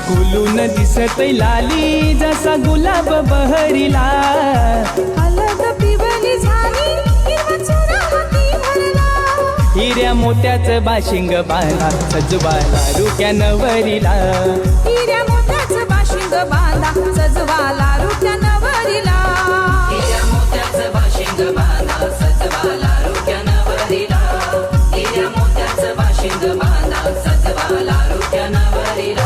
फुलून दिसत लाली जसा गुलाब बहरीला. हलद पिवली झाली हिरवा चुरा हाती भरला. हिऱ्या मोत्याचं बाशिंग बांधा सजवाला रुक्या नवरीला. हिऱ्या मोत्याचं बाशिंग बांधा सजवाला रुक्या नवरीला. हिऱ्या मोत्याचं बाशिंग बांधा सजवाला रुक्या नवरीला. हिऱ्या मोत्याचं बाशिंग बांधा सजवाला रुक्या नवरीला.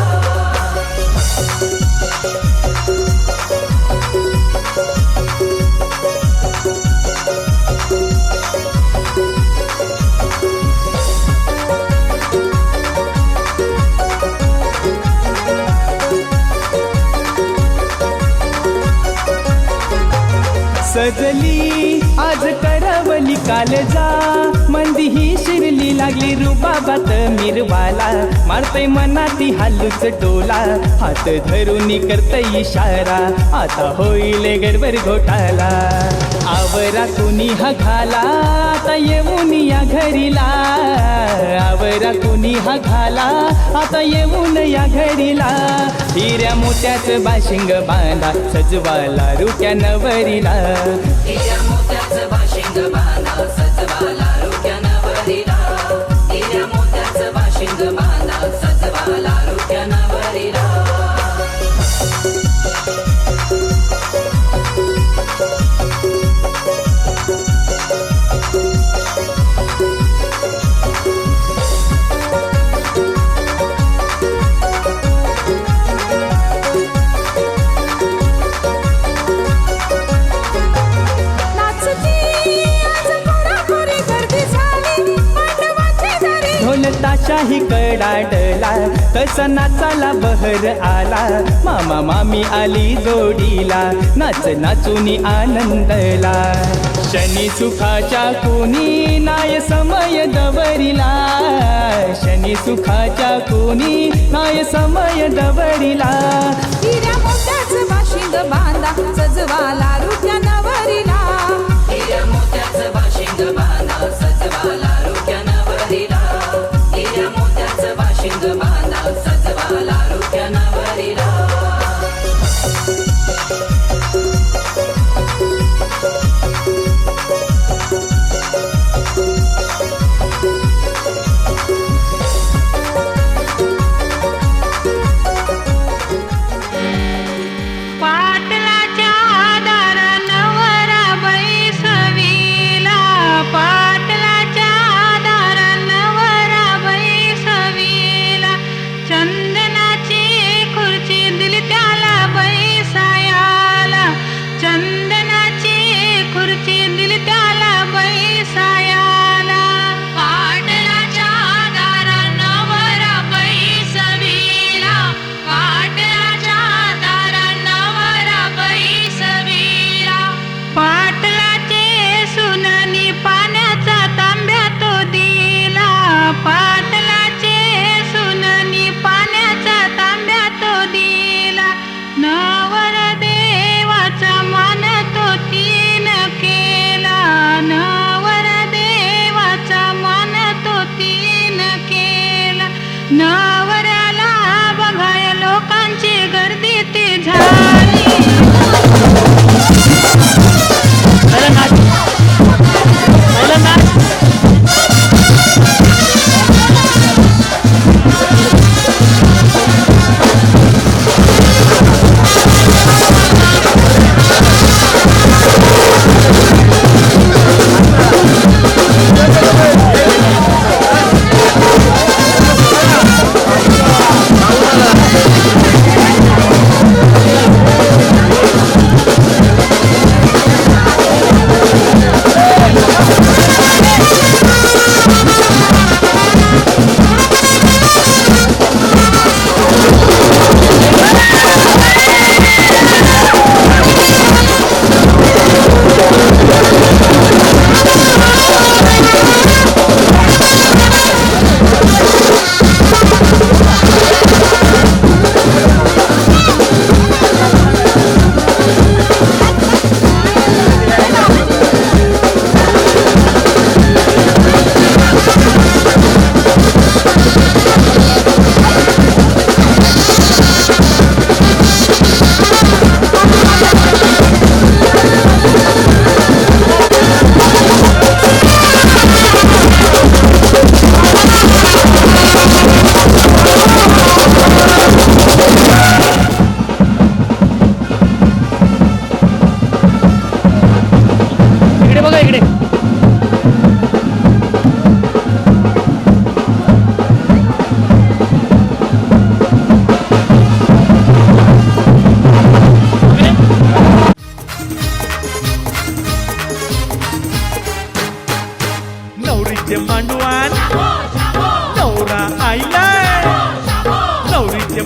सजली आज करवली काल जा मंदी ही शिरली लागली रुबाबात मिरवाला. मारतय मनाती हालूच डोला हात धरून करतय इशारा. आता होईल गडबड घोटाला. आवरा कुणी हा घाला आता येऊन या घरीला. आवरा कुणी हा घाला आता येऊन या घरीला. हिऱ्या मोत्याचं बाशिंग बांधा सजवाला रुक्या नवरीला. हिऱ्या मोत्याचं बाशिंग बांधा सजवाला रुक्या नवरीला. हिऱ्या मोत्याचं बाशिंग बांधा सजवाला रुक्या नवरीला. ताशाही कडाडला तसा नाचाला बहर आला. मामा मामी आली जोडीला नाच नाचुनी आनंदला. शनी सुखाच्या कुणी नाय समय दवरीला. शनी सुखाच्या कुणी नाय समय दवरीला. हिऱ्या मोत्याचं बाशिंग बांधा सजवाला रुक्या नवरीला. हिऱ्या मोत्याचं बाशिंग बांधा सजवाला रुक्या नवरीला. हिऱ्या मोत्याचं बाशिंग बांधा सजवाला रुक्या नवरीला. पाटलाच्या दारा नवरा बैसविला. पाटलाच्या दारा नवरा बैसविला. चंदनाची खुर्ची दिली त्याला बैसायाला. चंदनाची खुर्ची दिली त्याला बैसायाला. पाटलाच्या दारा नवरा बैसविला. पाटलाच्या दारा नवरा बैसविला. पाटलाचे सुनानी पाण्याचा तांब्या तो दिला. पाटलाचे सुनानी पाण्याचा तांब्या तो दिला. नवर देवाचा मान तो तीन केला. नवर देवाचा मान तो तीन केला. नवऱ्याला बघाय लोकांची गर्दी ती झाली.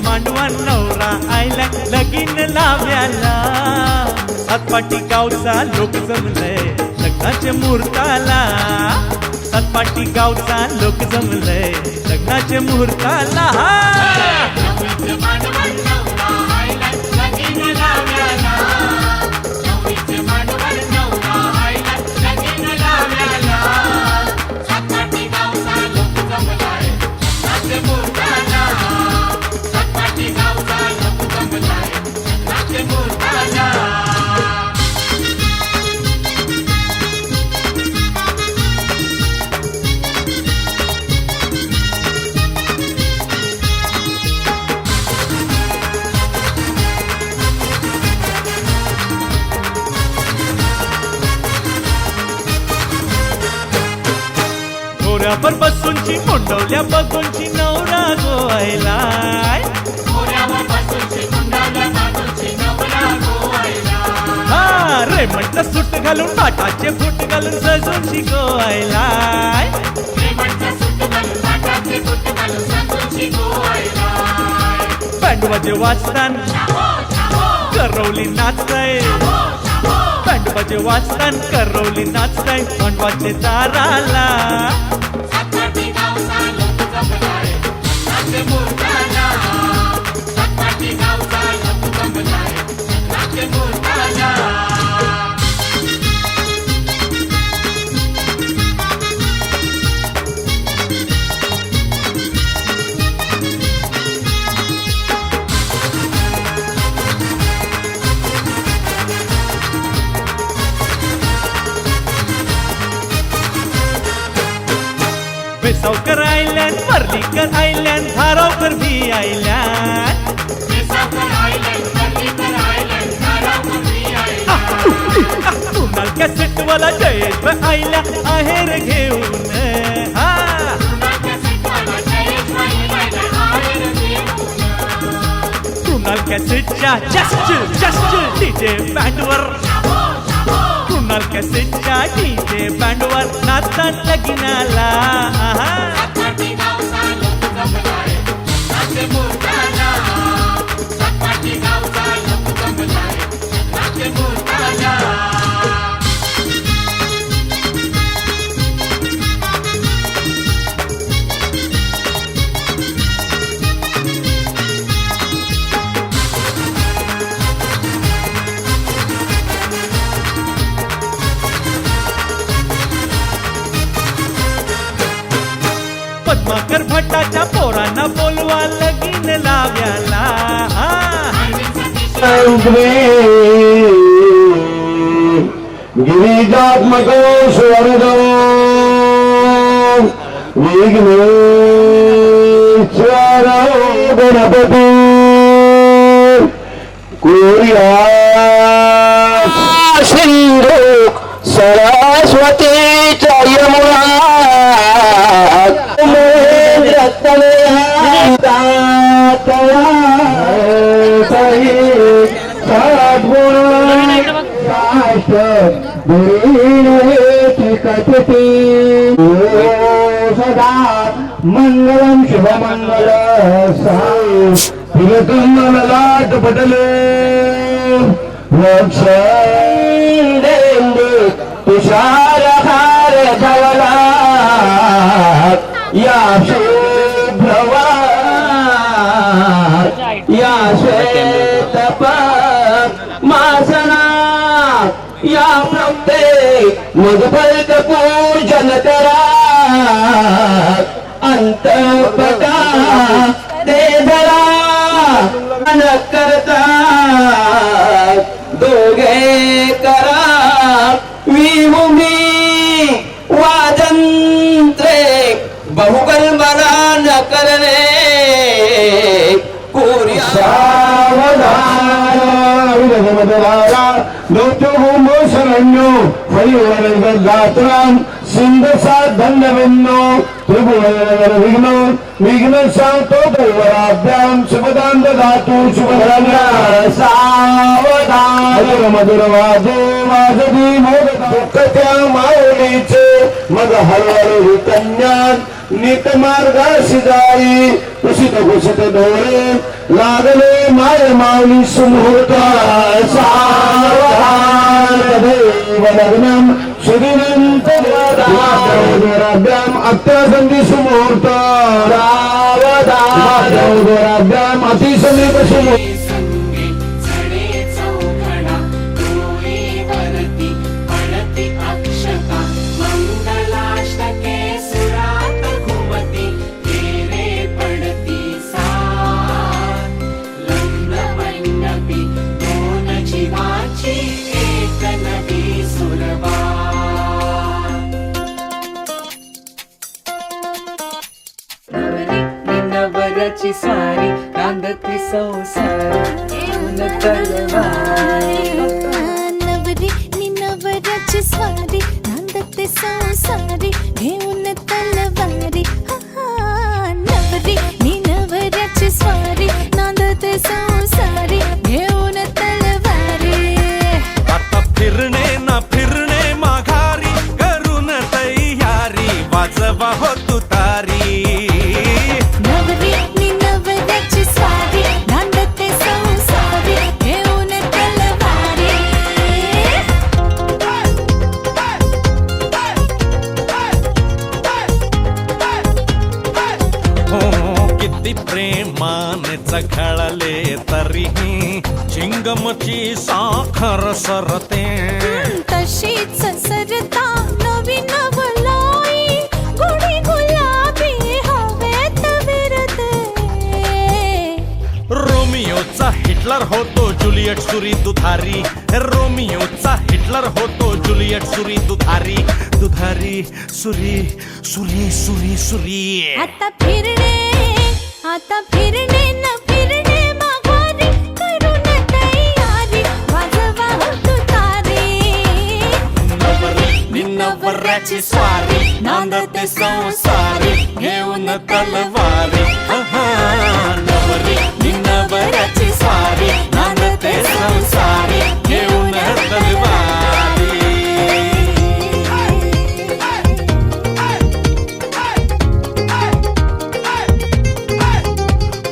मांडवा नवरा आयला लगीन लाव्याला सातपाटी गावचा लोक जमलंय लग्नाच्या मुहूर्ताला सातपाटी गावचा लोक जमलंय लग्नाच्या मुहूर्ताला घोड्यावर बसूनची मुंडवल्या बघूनची नवरा गोवायला हा रे म्हटलं सूट घालून बाटाचे फूट घालून सजून शिकवायला बँड वाजे वाचतान करवली नाचताय बँड वाजे वाचतान करवली नाचताय मंडवाचे दाराला बेसावकर आयलँड पर्लीकर आयलँड धारावकर भी आयलँड कुणाल कॅसेट वाला जयेश आयला आहेर घेऊन हा कुणाल कॅसेटच्या जस्ट डीजे बँडवर कुणाल कॅसेटच्या डीजे बँडवर नाचतात लगीनाला पद्माकर भट्टाच्या पोरांना बोलवा लगीन लाव्याला गिरिजात्मक स्वर्ग विघ्नेश्वर गणपती कुर्या सिंधू सरस्वतीच्या यमुना सदा मंगलम शुभमंगल लाट पटले वक्ष तुषार हार धवला या शुभ्रवा या श्वेतप मासना या प्रत्येक मधुफलक पूजन करा अंतपटा ते धरा न करता दोघे करा विभूमी वादंत्रे बहुकल्पना न करणे कुर्या शरण्यो फलिवरगात्रां सिंधसा धन्यविन्नो त्रिभुवन विघ्नो विघ्न सांगतो दैवराभ्याम शुभदान ददातु शुभदान सावधान मधुर मधुर वाजे वाजवी मोदक त्या माऊलीचे मग हळूहळू कन्यान नीत मार्गाशी जाई कुशित कुशित डोळे लागले माय माऊली सुमुहूर्त सावधान दैव लग्नम सुदिनंत दैवराभ्याम अत्यासंधी सुमुहूर्त दैवराभ्याम अतिसमीप सुमुहूर्त संगे चढे चौघडा डोळे वरती पडती अक्षता मंगलाष्टके सुरात घुमती तेरे पडती साथ लग्न मंडपी दोन जीवाची एक नवी सुरवात नवराची स्वारी नांदते संसार घेऊन तलवारी नवरी नि नवराची स्वारी नांदते संसारी घेऊन तलवारी नवरी नि नवराची स्वारी नांदते संसारी घेऊन तलवारी आता फिरणे ना फिरणे माघारी करून तयारी वाजवा हो तुतारी नवरी नि नवराची स्वारी नांदते संसारी घेऊन तलवारी हो किती प्रेमाने चघळले तरीही चिंगमची साखर सरते तशीच सरता नवीन वलाई गोडी गुलाबी हवेत विरते रोमियोचा हिटलर होतो जुलियट सुरी दुधारी रोमियोचा हिटलर होतो जुलियट सुरी दुधारी दुधारी सुरी सुरी सुरी सुरी आता फिरणे न फिरणे माघारी करून तयारी वाजवा हो तुतारी नवरी नवऱ्याची स्वारी नांदते संसारी घेऊन तलवारी नवरी नवऱ्याची स्वारी नांदते संसारी घेऊन तलवारी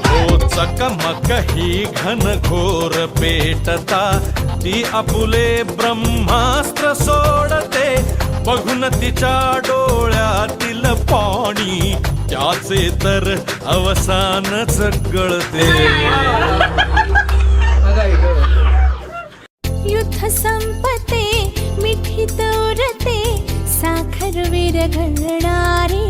हो चकमक ही घनघोर पेटता ती आपुले ब्रह्मास्त्र सोडते बघून तिच्या डोळ्यातील पाणी त्याचे तर अवसानच गळते युद्ध संपते मिठीत उरते साखर विरघळणारी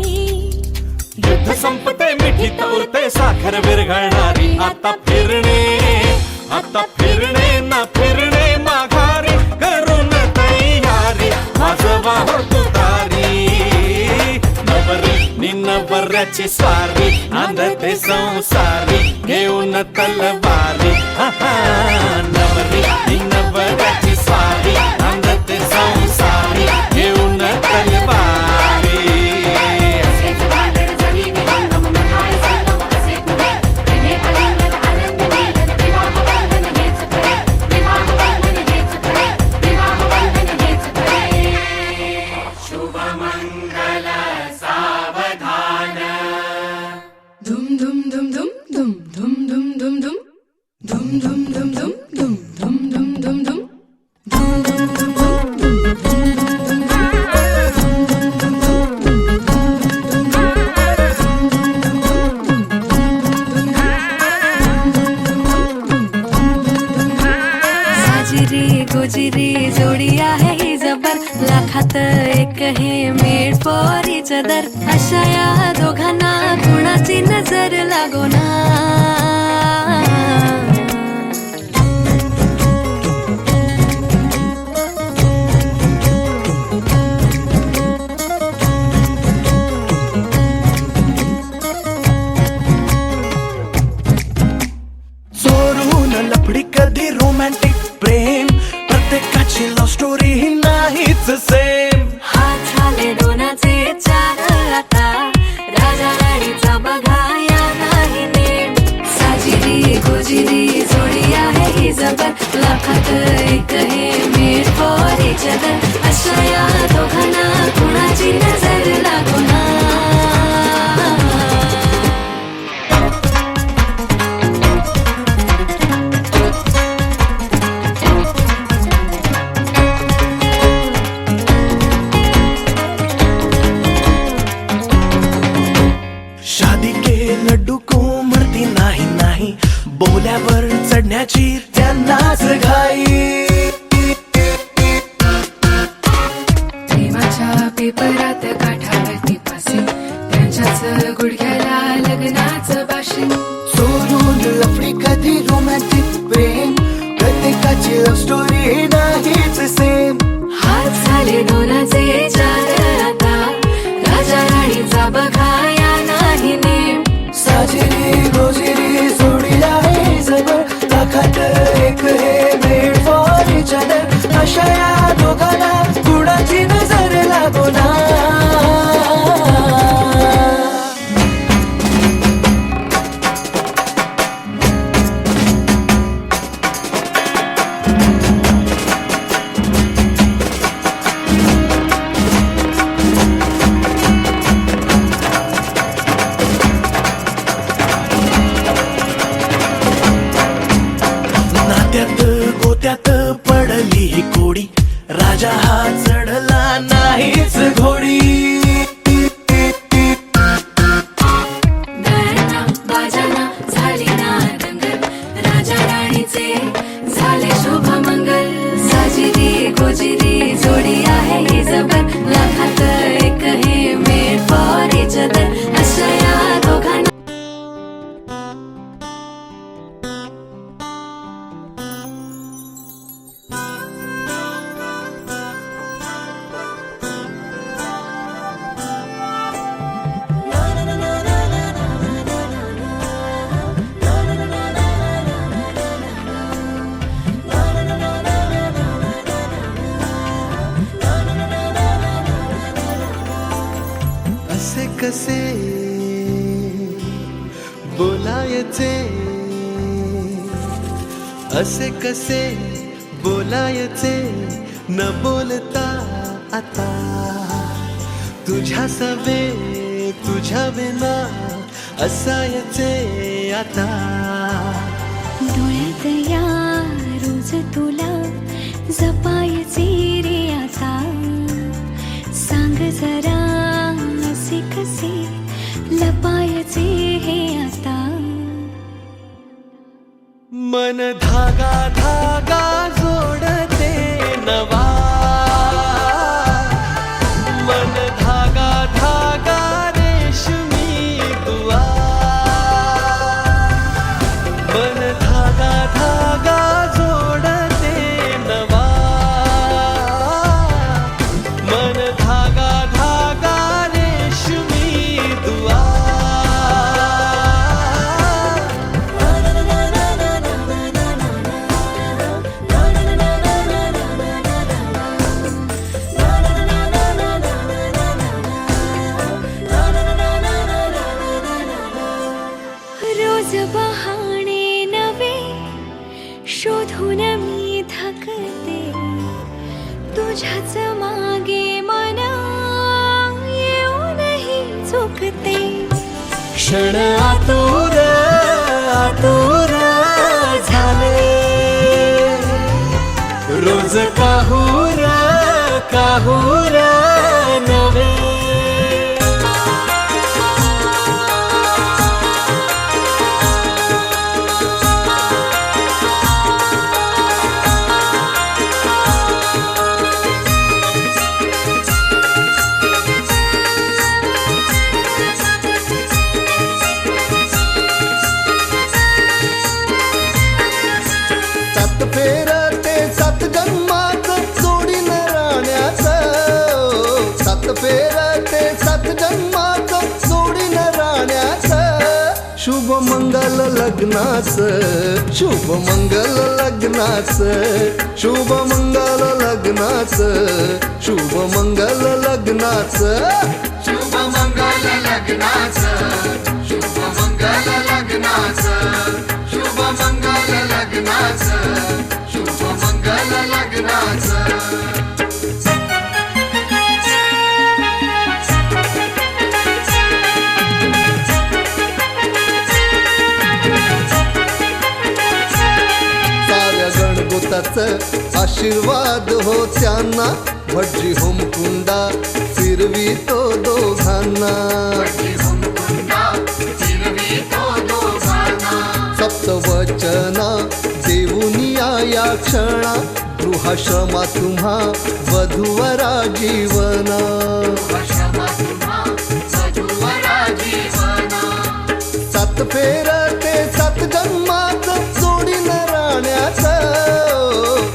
युद्ध संपते मिठीत उरते साखर विरघळणारी आता फिरणे ना फिरणे माघारी करून तयारी वाजवा हो तुतारी नवरी नवऱ्याची स्वारी नांदते संसारी घेऊन तलवारी नवरी नवऱ्याची स्वारी नांदते संसारी घेऊन तलवारी गुजरी जोडी आहे ही जबर लाखात एक हे मेड फॉर इच अदर अशा या दोघांना कुणाची नजर लागो ना चोरून लफडी कधी रोमॅन्टिक प्रेम प्रत्येकाची लव्ह स्टोरी ही नाहीच सेम हात झाले दोनाचे चार आता राजा राणीचा बघा नाही बोल्यावर चढण्याची त्यांनाच घाई. प्रेमाच्या पेपरात काठावरती पासिंग त्यांच्याच गुडघ्याला लग्नाचं भाषण. सोडून लफडी कधी रोमॅन्टिक प्रेम प्रत्येकाची लव्ह स्टोरी नाहीच सेम. हात झाले डोलाचे चार आता राजा राणीचा बघाया नाही नेम. साजिरी गोजिरी जोडी आहे जबर लाखात एक हे मेड फॉर इच अदर. अशा या दोघांना कुणाची नजर लागो ना. नात्यात गोत्यात पडली ही कोडी राजा हा चढला नाहीच घोडी. गायना बाजाना झाली ना दंगल राजा राणीचे झाले शुभ मंगल. साजिरी गोजिरी जोडी आहे ही जबर लाखात एक हे मेड फॉर इच अदर. अशा या दोघांना असे कसे बोलायचे असे कसे बोलायचे न बोलता आता तुझ्या सवे तुझ्या विना असायचे आता. डोळ्यात या रोज तुला जपायचे रे आता. सांग जरा असे कसे लपायचे हे आता. मन धागा धागा जोडते नवा. मन धागा धागा रेशमी दुआ. मन धागा धागा जोडते नवा. मन धागा धागा रेशमी दुआ. रोज बहाणे नवे शोधून मी थकते तुझ्याच मागे मन येऊनही चुकते. क्षण आतुर आतुर झाले रोज काहूर काहूर नवे. सात फेर ते सात जन्मात जोडीन राहण्याचं. सात फेर ते सात जन्मात जोडीन राहण्याचं. शुभ मंगल लग्नाचं शुभ मंगल लग्नाचं. शुभ मंगल लग्नाचं शुभ मंगल लग्नाचं. शुभ मंगल लग्नाचं शुभ मंगल लग्नाचं. शुभ मंगल लग्नाचं शुभ मंगल लग्नाचं. साऱ्या गणगोताच आशीर्वाद हो त्यांना. भटजी होमकुंडा फिरवी तो दोघांना. पट्टी हुमकुंडा फिरवी तो दोघांना. सप्त वचना देऊनिया या क्षणा गृहाश्रमा तुम्हा वधूवरा जीवना सात फेर ते सात जन्मात जोडीन राहण्याचं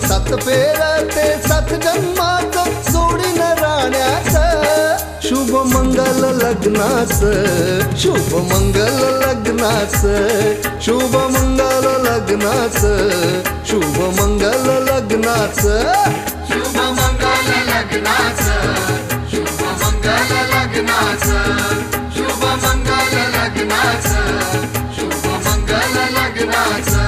सात फेर ते सात जन्मात जोडीन राहण्याचं शुभ मंगल लग्नाचं शुभ मंगल लग्नाचं शुभ मंगल लग्नाचं शुभ मंगल लग्नाचं शुभ मंगल लग्नाचं शुभ मंगल लग्नाचं शुभ मंगल लग्नाचं शुभ मंगल लग्नाचं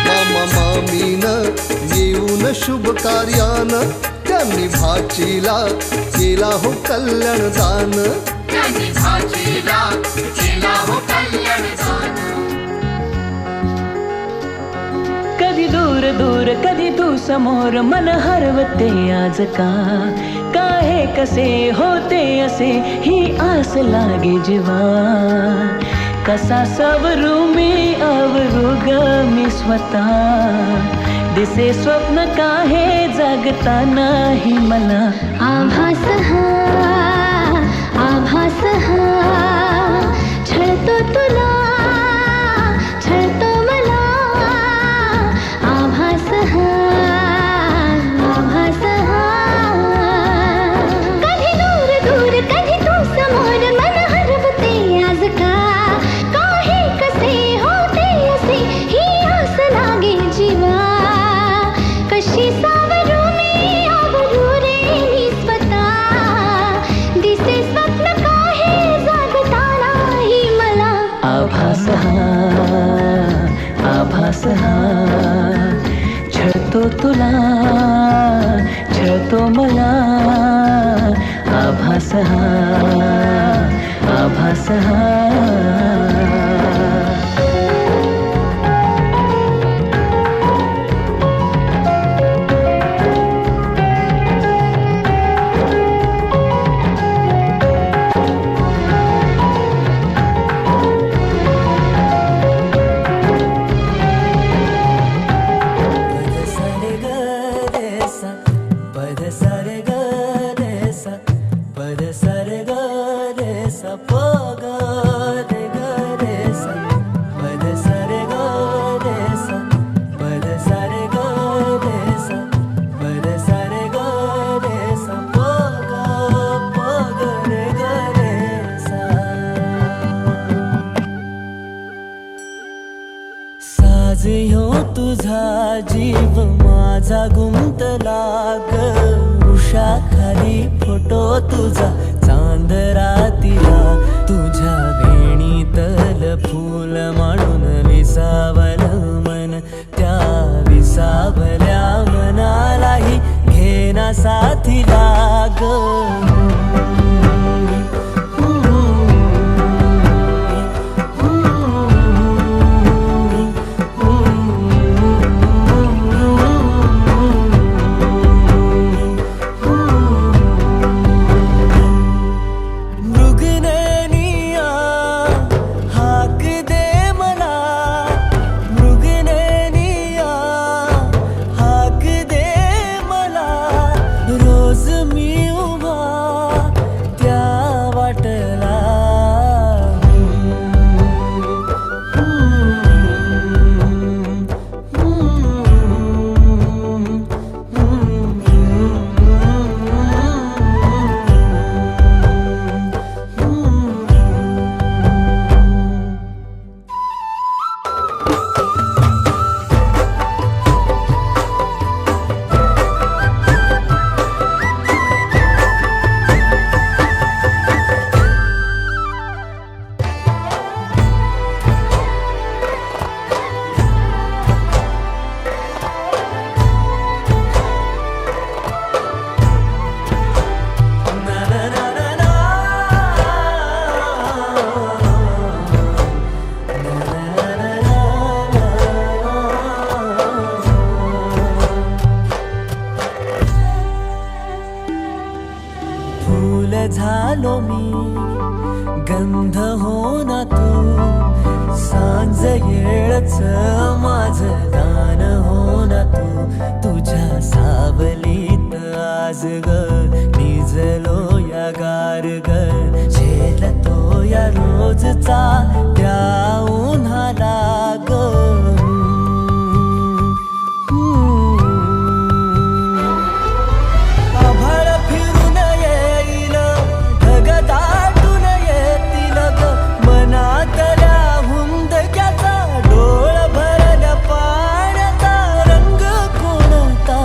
मामा मामीन येऊन शुभ कार्यानं त्यांनी भाचीला केला हो कल्याण दान त्यांनी भाचीला केला हो कल्याण दान कधी दूर दूर कधी तू समोर मन हरवते आज का हे कसे होते असे ही आस लागे जीवा कसा सवरू मी अवरू ग मी स्वतः दिसे स्वप्न काहे जगता नाही मला आभास हा छळतो तुला छळतो मला आभास हा कधी दूर दूर कधी तू समोर मन हरवते आज काहे कसे होते असे ही आस लागे जीवा कशी सावरू मी आवरू रे मी स्वतः दिसे स्वप्न काहे जागता नाही मला आभास हा छळतो तुला छळतो मला आभास हा साज ह्यो तुझा जीव माझा गुंतला ग उषाखाली फोटो तुझा चांद रातीला तुझ्या वेणीतल फूल म्हणून विसावल मन त्या विसावल्या मनालाही घेना साथीला ग रोज मी उभा झालो मी गंध हो ना तू सांज येळच माझं गान हो ना तू तुझ्या सावलीत आज ग निजलो या गार ग झेलतो या रोजचा त्या उन्हाला ग आभाळ फिरून येईल ढग दाटून येतील ग मनातल्या हुंदक्याचा डोळ भरल्या पाण्याचा रंग कोणता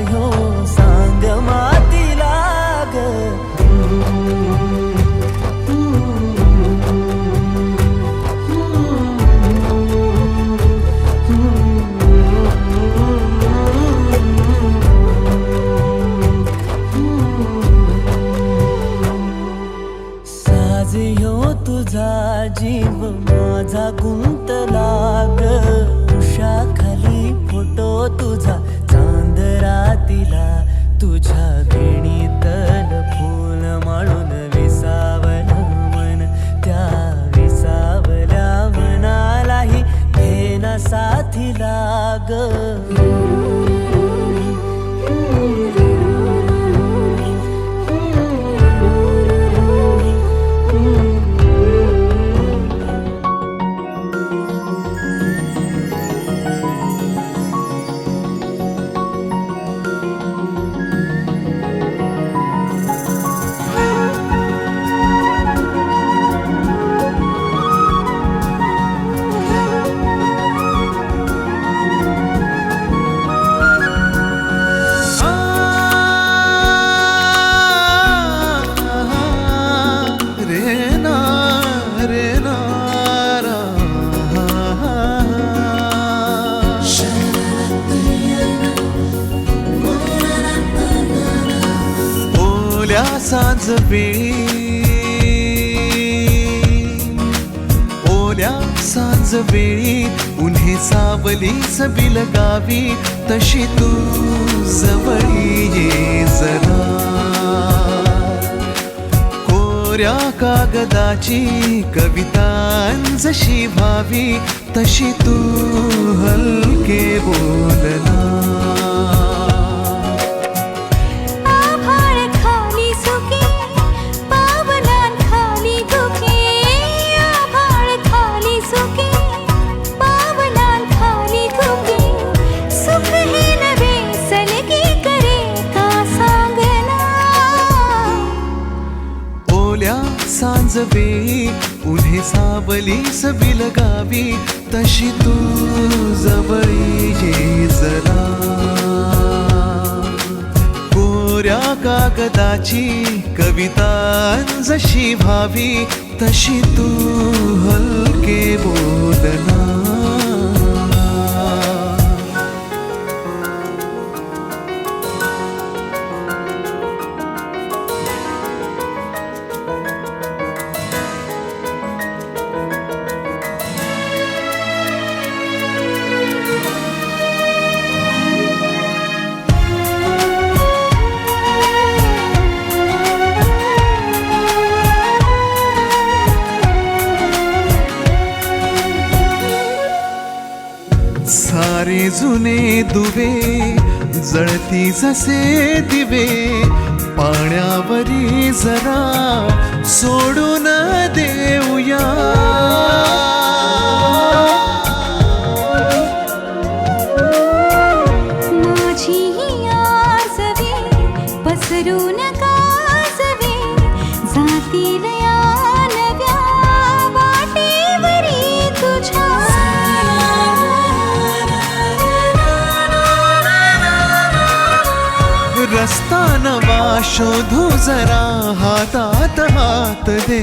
ह्यो सांग मातीला ग साज ह्यो तुझा जीव माझा गुंतला ग उषाखाली फोटो तुझा चांद रातीला तुझ्या वेणीतल फूल माळून विसावलं मन त्या विसावल्या मनालाही घेना साथीला ग सांज ओल्या सांज वेळी उन्हे सावलीच बिलगावी तशी तू जवळी ये जरा कोऱ्या कागदाची कविता जशी व्हावी तशी तू हलके बोलना सांज वेळी उन्हे सावलीच बिलगावी तशी तू जवळी ये जरा कोऱ्या कागदाची कविता जशी व्हावी तशी तू हलके बोलना सारे जुने दुवे जळती जसे दिवे पाण्यावरी जरा सोडून देऊया माझी ही आसवे पसरून कासवे जातील या नव्या वाटेवरी तुझ्या रस्ता नवा शोधू जरा हातात हात दे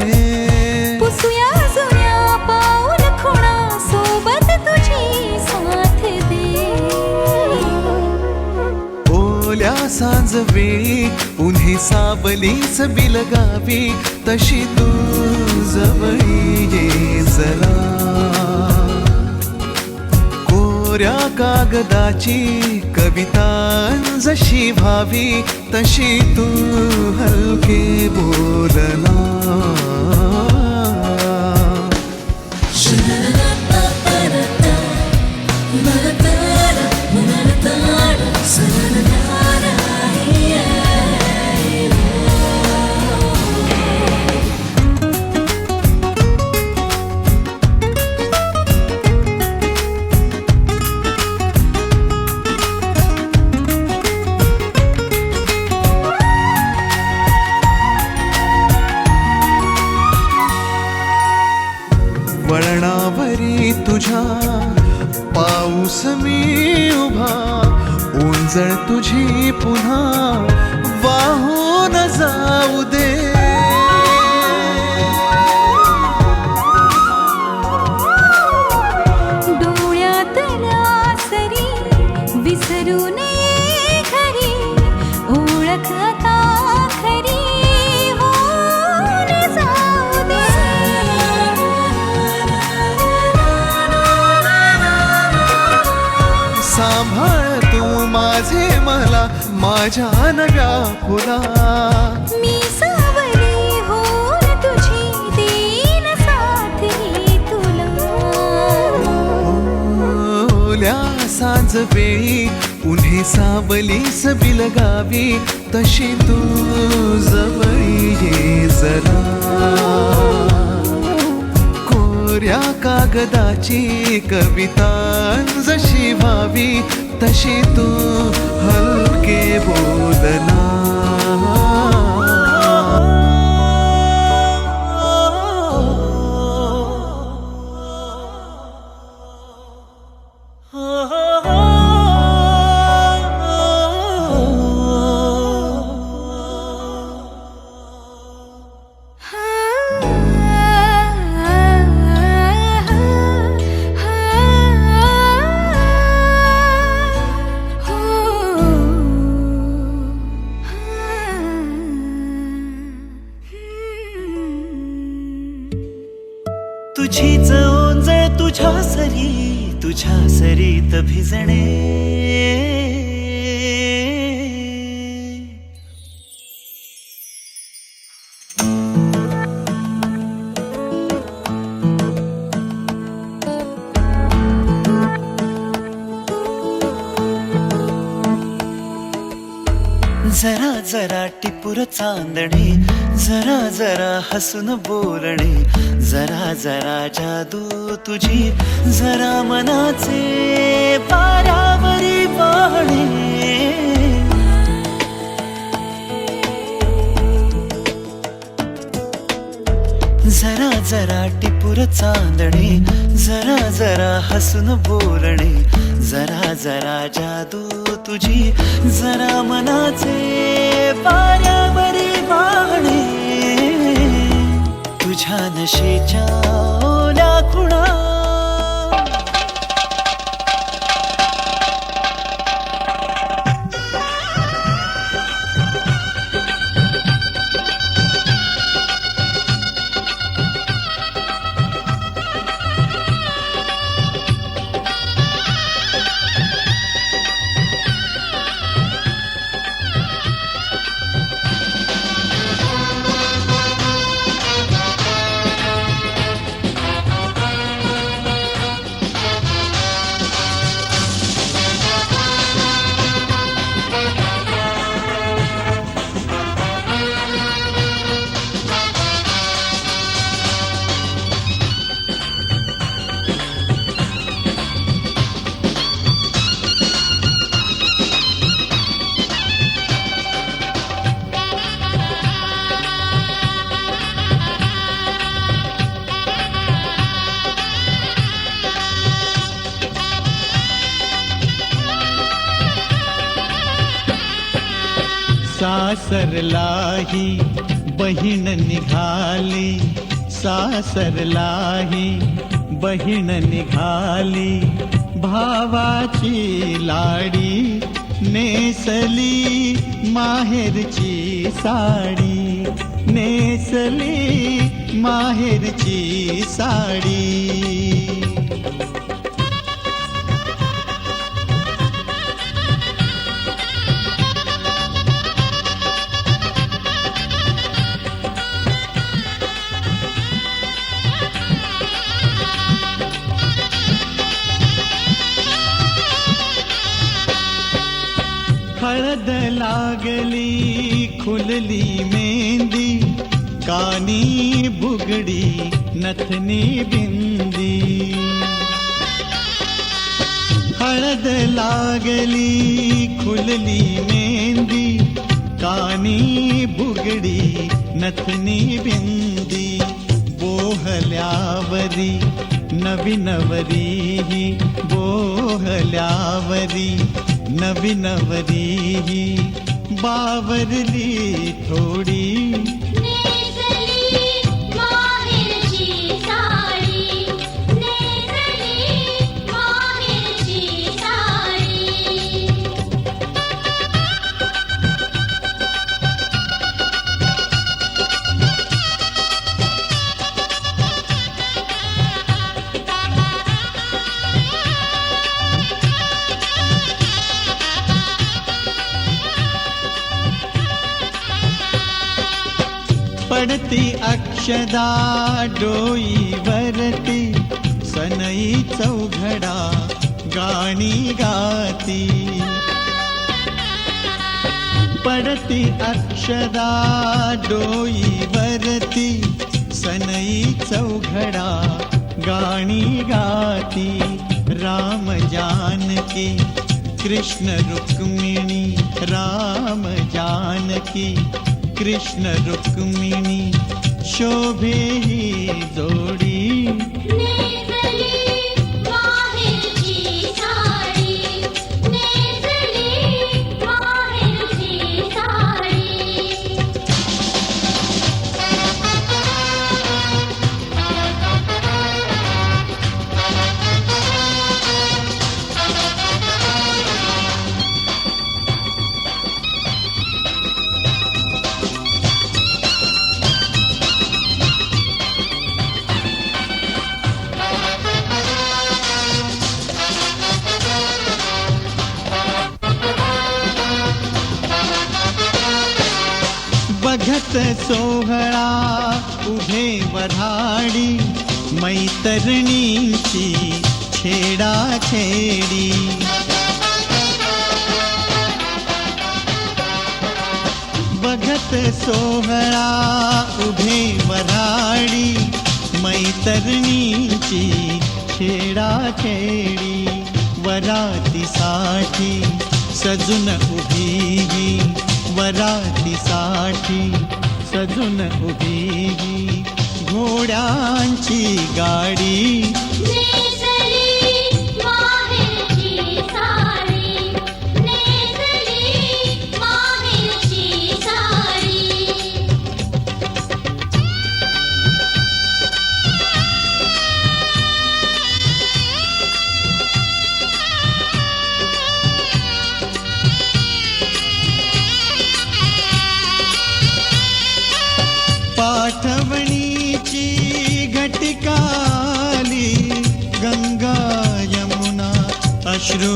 पुसूया जुन्या पाऊल खुणा सोबत तुझी साथ दे ओल्या सांज वेळी उन्हे सावलीच बिलगावी तशी तू जवळी ये जरा कोऱ्या कागदाची कविता जशी व्हावी तशी तू हलके बोलना. वळणावरी तुझ्या पाऊस मी उभा, ओंजळ तुझी पुन्हा वाहून जाऊ दे. डोळ्यातल्या सरी विसरू नये खरी, ओळख आता खरी होऊन जाऊ दे. सांभाळ तू माझे मला माझ्या नव्या फुला. मी सावली होऊन तुझी देईन साथ ही तुला. ओल्या सांज वेळी उन्हे सावलीस बिलगावी तशी तू जवळी ये जरा. कोऱ्या कागदाची कविता जशी व्हावी तशी तू हलके बोलना. तुझीच ओंजळ तुझ्या सरीत भिजणे. जरा जरा टिपूर चांदणे, जरा जरा हसून बोलणे, जरा जरा जादू तुझी, जरा मनाचे पारावरी वाहणे. जरा जरा टिपूर चांदणे, जरा जरा हसून बोलणे, जरा जरा जादू तुझी, जरा मनाचे पारावरी वाहणे. तुझ्या नशेच्या ओल्या खुणा सासरलाही बहीण निघाली, सासरलाही बहीण निघाली, भावाची लाडी नेसली माहेरची साडी, नेसली माहेरची साडी. हळद लागली खुलली मेहंदी, कानी बुगडी नथनी बिंदी. हळद लागली खुलली मेहंदी, कानी बुगडी नथनी बिंदी. बोहल्यावरी नवीनवरी बोहल्यावरी नवीनवरी बावरली थोडी. पडती अक्षदा डोईवरती, सनई चौघडा गाणी गाती. पडती अक्षदा डोईवरती, सनई चौघडा गाणी गाती. राम जानकी कृष्ण रुक्मिणी, राम जानकी कृष्ण रुक्मिणी शोभे ही जोडी. बघत सोहळा उभे वऱ्हाडी, मैतरणींची छेडाछेडी. बघत सोहळा उभे वऱ्हाडी, मैतरणींची छेडाछेडी. वरातीसाठी सजून उभी ही, वरातीसाठी सजून उभी ही घोड्यांची गाडी. पाठवणीची घटिकाली, गंगा यमुना अश्रू